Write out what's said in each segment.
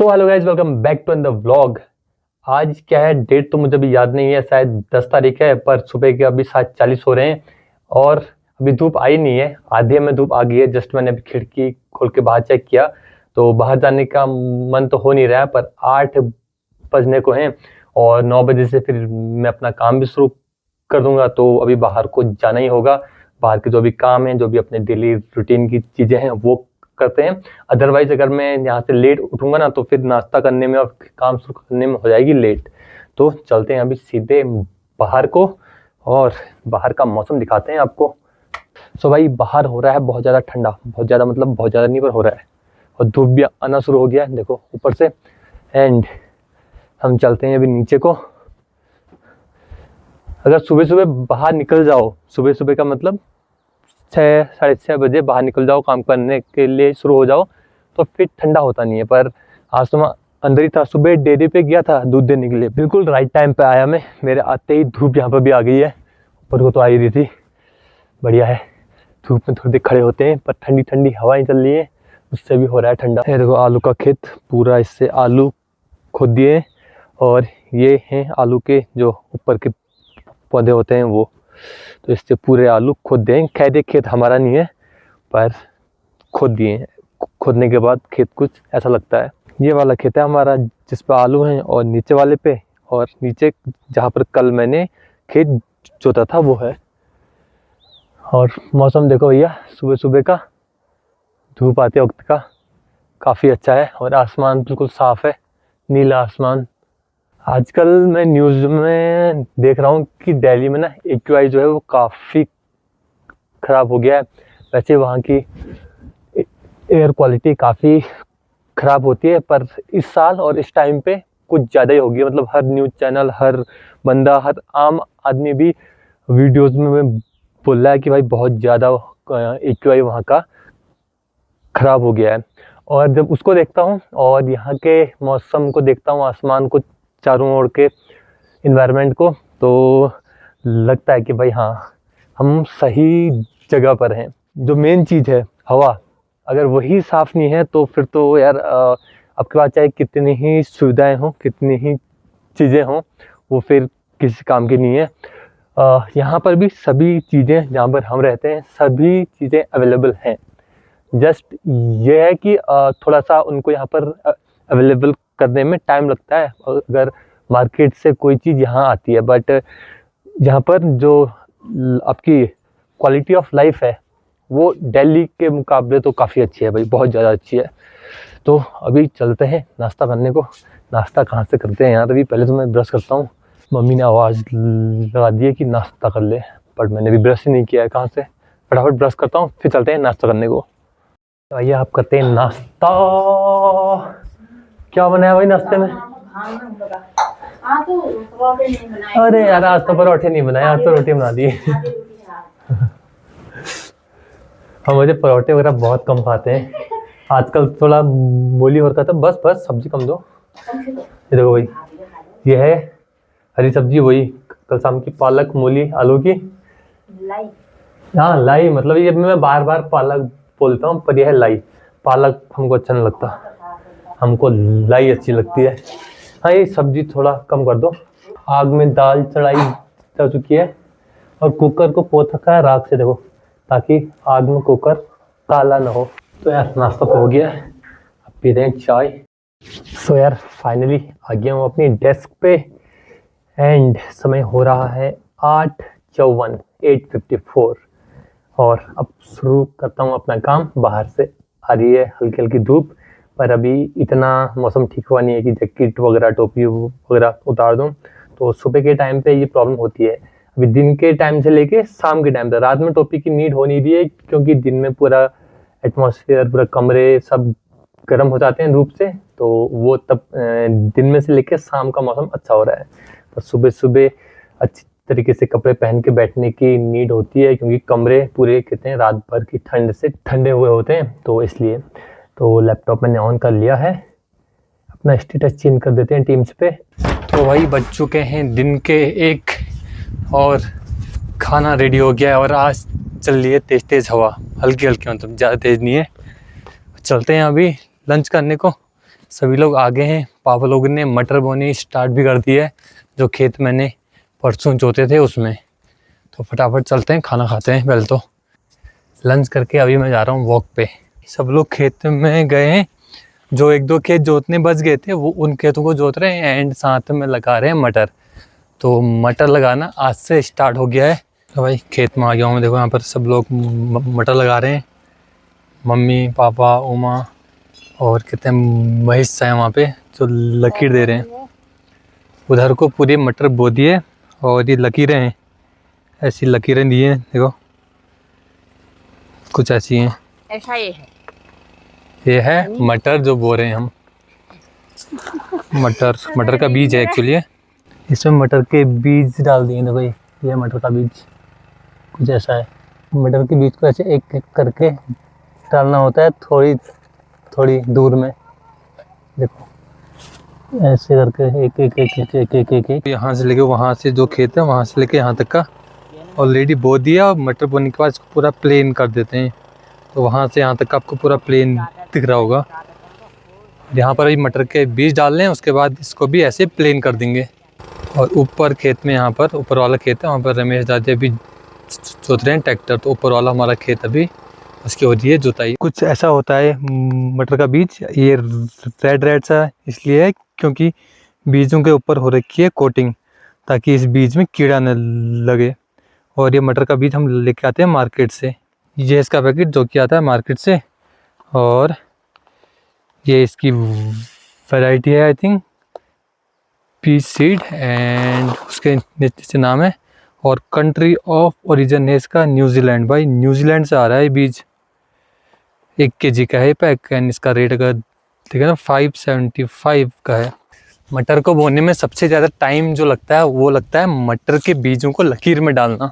So hello guys, welcome back to the vlog. आज क्या है डेट तो मुझे अभी याद नहीं है, शायद 10 तारीख है, पर सुबह के अभी 7:40 हो रहे हैं और अभी धूप आई नहीं है। आधे में धूप आ गई है। जस्ट मैंने अभी खिड़की खोल के बाहर चेक किया तो बाहर जाने का मन तो हो नहीं रहा है, पर 8 बजने को हैं और 9 बजे से फिर मैं अपना काम भी शुरू कर दूंगा, तो अभी बाहर को जाना ही होगा। बाहर के जो भी काम है, जो भी अपने डेली रूटीन की चीज़ें हैं वो करते हैं। अदरवाइज अगर मैं यहाँ से लेट उठूंगा ना तो फिर नाश्ता करने में और काम शुरू करने में हो जाएगी लेट। तो चलते हैं अभी सीधे बाहर को और बाहर का मौसम दिखाते हैं आपको। सो भाई बाहर हो रहा है बहुत ज़्यादा ठंडा, बहुत ज़्यादा मतलब बहुत ज़्यादा नहीं पर हो रहा है, और धूप भी आना शुरू हो गया है देखो ऊपर से। एंड हम चलते हैं अभी नीचे को। अगर सुबह सुबह बाहर निकल जाओ, सुबह सुबह का मतलब 6 साढ़े 6 बजे बाहर निकल जाओ, काम करने के लिए शुरू हो जाओ, तो फिर ठंडा होता नहीं है। पर आज तो मैं अंदर ही था, सुबह डेयरी पे गया था दूध देने के लिए, बिल्कुल राइट टाइम पे आया मैं। मेरे आते ही धूप यहाँ पर भी आ गई है, ऊपर को तो आ ही रही थी। बढ़िया है, धूप में थोड़ी देर खड़े होते हैं, पर ठंडी ठंडी हवाएं चल रही है, उससे भी हो रहा है ठंडा। ये देखो आलू का खेत पूरा, इससे आलू खोद दिए और ये हैं आलू के जो ऊपर के पौधे होते हैं वो, तो इससे पूरे आलू खोद दें। खैर ये खेत हमारा नहीं है, पर खोद दिए हैं। खोदने के बाद खेत कुछ ऐसा लगता है। ये वाला खेत है हमारा जिस पे आलू हैं, और नीचे वाले पे, और नीचे जहाँ पर कल मैंने खेत जोता था वो है। और मौसम देखो भैया, सुबह सुबह का धूप आते वक्त का काफ़ी अच्छा है, और आसमान बिल्कुल साफ़ है, नीला आसमान। आजकल मैं न्यूज़ में देख रहा हूँ कि दिल्ली में ना AQI जो है वो काफ़ी ख़राब हो गया है। वैसे वहाँ की एयर क्वालिटी काफ़ी ख़राब होती है, पर इस साल और इस टाइम पे कुछ ज़्यादा ही हो गया। मतलब हर न्यूज़ चैनल, हर बंदा, हर आम आदमी भी वीडियोज़ में बोल रहा है कि भाई बहुत ज़्यादा AQI वहाँ का ख़राब हो गया है। और जब उसको देखता हूँ और यहाँ के मौसम को देखता हूँ, आसमान को, चारों ओर के इन्वायरमेंट को, तो लगता है कि भाई हाँ, हम सही जगह पर हैं। जो मेन चीज़ है हवा, अगर वही साफ़ नहीं है तो फिर तो यार आपके पास चाहे कितनी ही सुविधाएं हों, कितनी ही चीज़ें हों, वो फिर किसी काम की नहीं है। यहाँ पर भी सभी चीज़ें, जहाँ पर हम रहते हैं, सभी चीज़ें अवेलेबल हैं। जस्ट ये है कि थोड़ा सा उनको यहाँ पर अवेलेबल करने में टाइम लगता है, अगर मार्केट से कोई चीज़ यहाँ आती है। बट यहाँ पर जो आपकी क्वालिटी ऑफ लाइफ है वो दिल्ली के मुकाबले तो काफ़ी अच्छी है भाई, बहुत ज़्यादा अच्छी है। तो अभी चलते हैं नाश्ता करने को। नाश्ता कहाँ से करते हैं यार, अभी पहले तो मैं ब्रश करता हूँ। मम्मी ने आवाज़ लगा दी है कि नाश्ता कर ले, बट मैंने भी ब्रश ही नहीं किया है। कहाँ से फटाफट ब्रश करता हूँ, फिर चलते हैं नाश्ता करने को। तो आइए आप करते हैं नाश्ता। क्या बनाया भाई नाश्ते में? अरे यार आज तो परोठे नहीं बनाए, आज तो रोटी बना दी। हम मुझे परोठे वगैरह बहुत कम खाते हैं आजकल, थोड़ा मूली हो रखा था। बस बस सब्जी कम दो। ये देखो भाई, ये है हरी सब्जी, वही कल शाम की पालक मूली आलू की लाई। हाँ लाई, मतलब ये मैं बार बार पालक बोलता हूँ, पर यह है लाई। पालक हमको अच्छा नहीं लगता, हमको लाई अच्छी लगती है। हाँ ये सब्जी थोड़ा कम कर दो। आग में दाल चढ़ाई जा चुकी है और कुकर को पोत रखा है राख से, देखो, ताकि आग में कुकर काला ना हो। तो यार नाश्ता तो हो गया है, अब पीते हैं चाय। सो यार फाइनली आ गया हूँ अपनी डेस्क पे, एंड समय हो रहा है 8:54 और अब शुरू करता हूँ अपना काम। बाहर से आ रही है हल्की हल्की धूप, पर अभी इतना मौसम ठीक हुआ नहीं है कि जैकेट वगैरह टोपी वगैरह उतार दूँ। तो सुबह के टाइम पे ये प्रॉब्लम होती है। अभी दिन के टाइम से लेके शाम के टाइम तक, रात में टोपी की नीड हो नहीं रही है, क्योंकि दिन में पूरा एटमॉस्फेयर, पूरा कमरे सब गर्म हो जाते हैं धूप से, तो वो तब दिन में से लेके शाम का मौसम अच्छा हो रहा है। पर सुबह सुबह अच्छी तरीके से कपड़े पहन के बैठने की नीड होती है, क्योंकि कमरे पूरे कहते हैं रात भर की ठंड से ठंडे हुए होते हैं, तो इसलिए। तो लैपटॉप मैंने ऑन कर लिया है, अपना स्टेटस चेंज कर देते हैं टीम्स पे। तो भाई बज चुके हैं दिन के 1 और खाना रेडी हो गया है, और आज चल रही है तेज़ तेज़ हवा, हल्की हल्की, मतलब ज़्यादा तेज़ नहीं है। चलते हैं अभी लंच करने को, सभी लोग आगे हैं। पापा लोगों ने मटर बोनी स्टार्ट भी कर दी है, जो खेत मैंने परसों जोते थे उसमें। तो फटाफट चलते हैं, खाना खाते हैं पहले तो। लंच करके अभी मैं जा रहा हूँ वॉक पे। सब लोग खेत में गए हैं, जो 1-2 खेत जोतने बच गए थे वो उन खेतों को जोत रहे हैं एंड साथ में लगा रहे हैं मटर। तो मटर लगाना आज से स्टार्ट हो गया है। तो भाई खेत में आ गया हूँ मैं। देखो यहाँ पर सब लोग मटर लगा रहे हैं, मम्मी पापा उमा और कितने महेश हैं वहाँ पे जो लकीर दे रहे हैं। उधर को पूरी मटर बो दिए और ये लकीरें हैं, ऐसी लकीरें दी हैं, देखो कुछ ऐसी हैं। ऐसा ये है मटर जो बो रहे हैं हम। मटर का बीज है एक्चुअली। इसमें मटर के बीज डाल दिए ना भाई, ये मटर का बीज कुछ ऐसा है। मटर के बीज को ऐसे एक एक करके डालना होता है, थोड़ी थोड़ी दूर में, देखो ऐसे करके एक एक एक एक एक एक एक एक यहाँ से लेके वहाँ से जो खेत है वहाँ से लेके यहाँ तक का ऑलरेडी बो दिया। और मटर बोने के बाद इसको पूरा प्लेन कर देते हैं, तो वहाँ से यहाँ तक का आपको पूरा प्लेन दिख रहा होगा। यहाँ पर अभी मटर के बीज डाल लें, उसके बाद इसको भी ऐसे प्लेन कर देंगे। और ऊपर खेत में, यहाँ पर ऊपर वाला खेत है, वहाँ पर रमेश दादी अभी जोत रहे हैं ट्रैक्टर। तो ऊपर वाला हमारा खेत अभी उसकी हो रही है जुताई। कुछ ऐसा होता है मटर का बीज, ये रेड सा इसलिए है क्योंकि बीजों के ऊपर हो रखी है कोटिंग, ताकि इस बीज में कीड़ा न लगे। और ये मटर का बीज हम लेके आते हैं मार्केट से, ये इसका पैकेट जो कि आता है मार्केट से। और ये इसकी वैरायटी है I think peas seed, and उसके नीचे नाम है। और कंट्री ऑफ ओरिजिन है इसका न्यूजीलैंड। भाई न्यूजीलैंड से आ रहा है बीज। 1 kg का है पैक, एंड इसका रेट अगर ठीक है ना 575 का है। मटर को बोने में सबसे ज़्यादा टाइम जो लगता है वो लगता है मटर के बीजों को लकीर में डालना।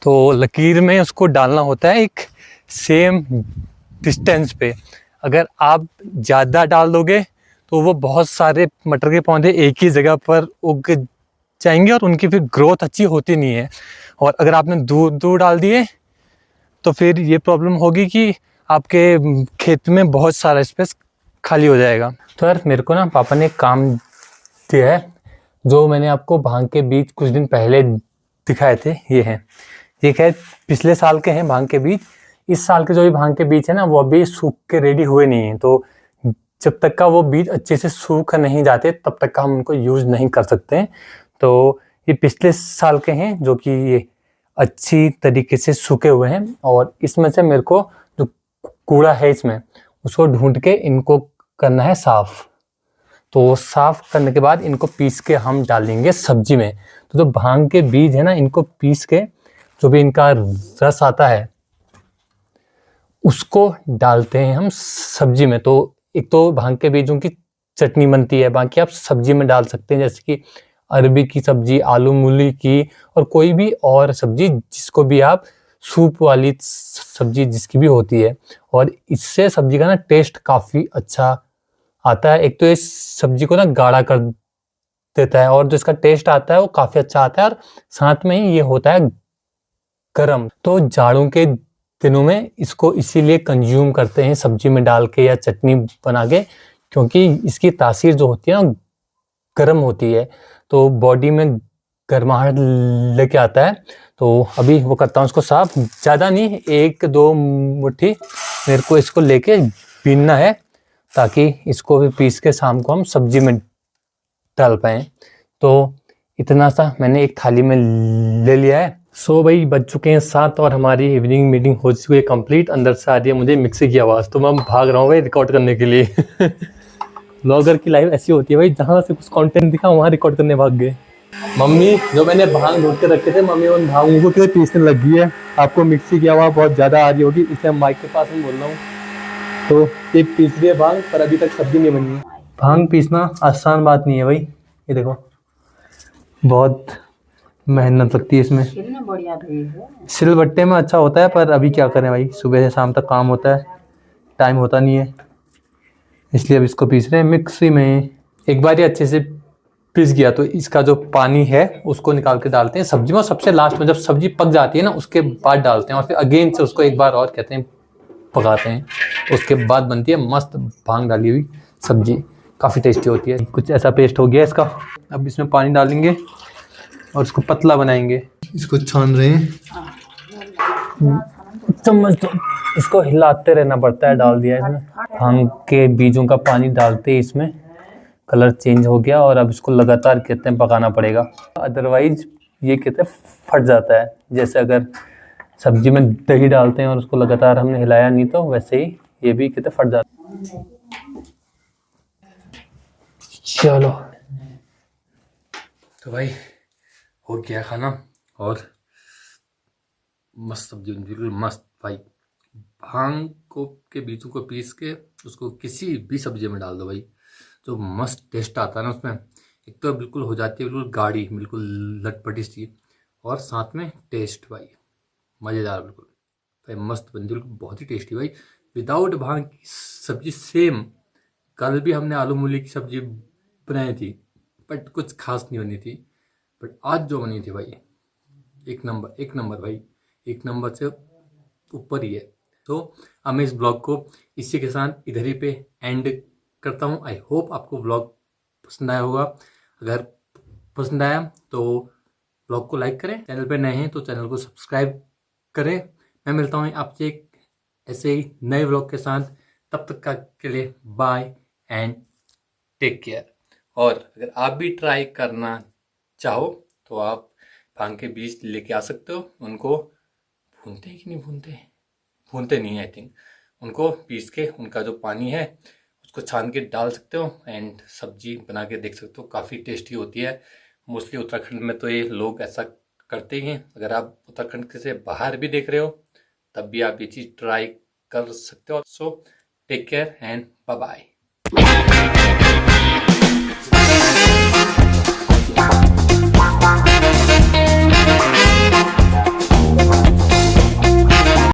तो लकीर में उसको डालना होता है एक सेम डिस्टेंस पे। अगर आप ज़्यादा डाल दोगे तो वो बहुत सारे मटर के पौधे एक ही जगह पर उग जाएंगे और उनकी फिर ग्रोथ अच्छी होती नहीं है। और अगर आपने दूर दूर डाल दिए तो फिर ये प्रॉब्लम होगी कि आपके खेत में बहुत सारा स्पेस खाली हो जाएगा। तो यार मेरे को ना पापा ने काम दिया है, जो मैंने आपको भांग के बीज कुछ दिन पहले दिखाए थे, ये हैं। ये खैर पिछले साल के हैं भांग के बीज। इस साल के जो भी भांग के बीज है ना वो अभी सूख के रेडी हुए नहीं हैं। तो जब तक का वो बीज अच्छे से सूख नहीं जाते तब तक का हम उनको यूज़ नहीं कर सकते हैं। तो ये पिछले साल के हैं जो कि ये अच्छी तरीके से सूखे हुए हैं। और इसमें से मेरे को जो कूड़ा है इसमें उसको ढूंढ के इनको करना है साफ़। तो साफ़ करने के बाद इनको पीस के हम डालेंगे सब्जी में। तो जो भांग के बीज है ना इनको पीस के जो भी इनका रस आता है उसको डालते हैं हम सब्जी में। तो एक तो भांग के बीजों की चटनी बनती है, बाकी आप सब्जी में डाल सकते हैं, जैसे कि अरबी की सब्जी, आलू मूली की, और कोई भी और सब्जी जिसको भी आप सूप वाली सब्जी जिसकी भी होती है। और इससे सब्जी का ना टेस्ट काफ़ी अच्छा आता है। एक तो इस सब्जी को ना गाढ़ा कर देता है और जो इसका टेस्ट आता है वो काफ़ी अच्छा आता है। और साथ में ही ये होता है गरम। तो जाड़ों के दिनों में इसको इसीलिए कंज्यूम करते हैं सब्जी में डाल के या चटनी बना के, क्योंकि इसकी तासीर जो होती है ना गर्म होती है, तो बॉडी में गर्माहट लेके आता है। तो अभी वो करता हूँ इसको साफ, ज़्यादा नहीं, 1-2 मुट्ठी मेरे को इसको लेके बीनना है, ताकि इसको भी पीस के शाम को हम सब्जी में डाल पाएँ। तो इतना सा मैंने एक थाली में ले लिया है। सो भाई बज चुके हैं 7 और हमारी इवनिंग मीटिंग हो चुकी है कंप्लीट। अंदर से आ रही है मुझे मिक्सी की आवाज़, तो मैं भाग रहा हूँ भाई रिकॉर्ड करने के लिए। ब्लॉगर की लाइफ ऐसी होती है भाई, जहाँ से कुछ कंटेंट दिखा वहाँ रिकॉर्ड करने भाग गए। मम्मी जो मैंने भांग ढूंढ के रखे थे, मम्मी उन भांगों को क्यों पीसने लगी है। आपको मिक्सी की आवाज़ बहुत ज़्यादा आ रही होगी, इसलिए माइक के पास में बोल रहा हूँ। तो ये पीस रही है भांग, पर अभी तक सब्जी नहीं बनी है। भांग पीसना आसान बात नहीं है भाई, ये देखो बहुत मेहनत लगती है इसमें। सिलबट्टे में अच्छा होता है, पर अभी क्या करें भाई, सुबह से शाम तक काम होता है, टाइम होता नहीं है, इसलिए अब इसको पीस रहे हैं मिक्सी में। एक बार ये अच्छे से पीस गया तो इसका जो पानी है उसको निकाल के डालते हैं सब्जी में। सबसे लास्ट में जब सब्जी पक जाती है ना उसके बाद डालते हैं, और फिर अगेन से उसको एक बार और कहते हैं पकाते हैं, उसके बाद बनती है मस्त भांग डाली हुई सब्जी, काफ़ी टेस्टी होती है। कुछ ऐसा पेस्ट हो गया इसका। अब इसमें पानी डालेंगे और इसको पतला बनाएंगे। इसको छान रहे हैं चम्मच, तो इसको हिलाते रहना पड़ता है। डाल दिया इसमें भांग के बीजों का पानी, डालते ही इसमें कलर चेंज हो गया और अब इसको लगातार कहते हैं पकाना पड़ेगा, अदरवाइज ये कहते हैं फट जाता है। जैसे अगर सब्जी में दही डालते हैं और उसको लगातार हमने हिलाया नहीं तो वैसे ही ये भी कहते फट जाता है। चलो तो भाई हो गया खाना और मस्त सब्जी, बिल्कुल मस्त भाई। भांग को के बीजों को पीस के उसको किसी भी सब्जी में डाल दो भाई, जो मस्त टेस्ट आता है ना उसमें। एक तो बिल्कुल हो जाती है बिल्कुल गाढ़ी, बिल्कुल लटपटी सी, और साथ में टेस्ट भाई मज़ेदार, बिल्कुल भाई मस्त बनती है, बिल्कुल बहुत ही टेस्टी भाई। विदाउट भांग की सब्जी सेम। कल भी हमने आलू मूली की सब्जी बनाई थी बट कुछ खास नहीं बनी थी, बट आज जो बनी थी भाई एक नंबर भाई, एक नंबर से ऊपर ही है। तो अब मैं इस ब्लॉग को इसी के साथ इधर ही पे एंड करता हूँ। आई होप आपको ब्लॉग पसंद आया होगा। अगर पसंद आया तो ब्लॉग को लाइक करें, चैनल पे नए हैं तो चैनल को सब्सक्राइब करें। मैं मिलता हूँ आपसे एक ऐसे ही नए ब्लॉग के साथ, तब तक का के लिए बाय एंड टेक केयर। और अगर आप भी ट्राई करना चाहो तो आप भांग के बीज लेके आ सकते हो। उनको भूनते हैं कि नहीं भूनते, भूनते नहीं है आई थिंक। उनको पीस के उनका जो पानी है उसको छान के डाल सकते हो एंड सब्जी बना के देख सकते हो, काफ़ी टेस्टी होती है। मोस्टली उत्तराखंड में तो ये लोग ऐसा करते ही हैं। अगर आप उत्तराखंड से बाहर भी देख रहे हो तब भी आप ये चीज़ ट्राई कर सकते हो। So take care and bye bye.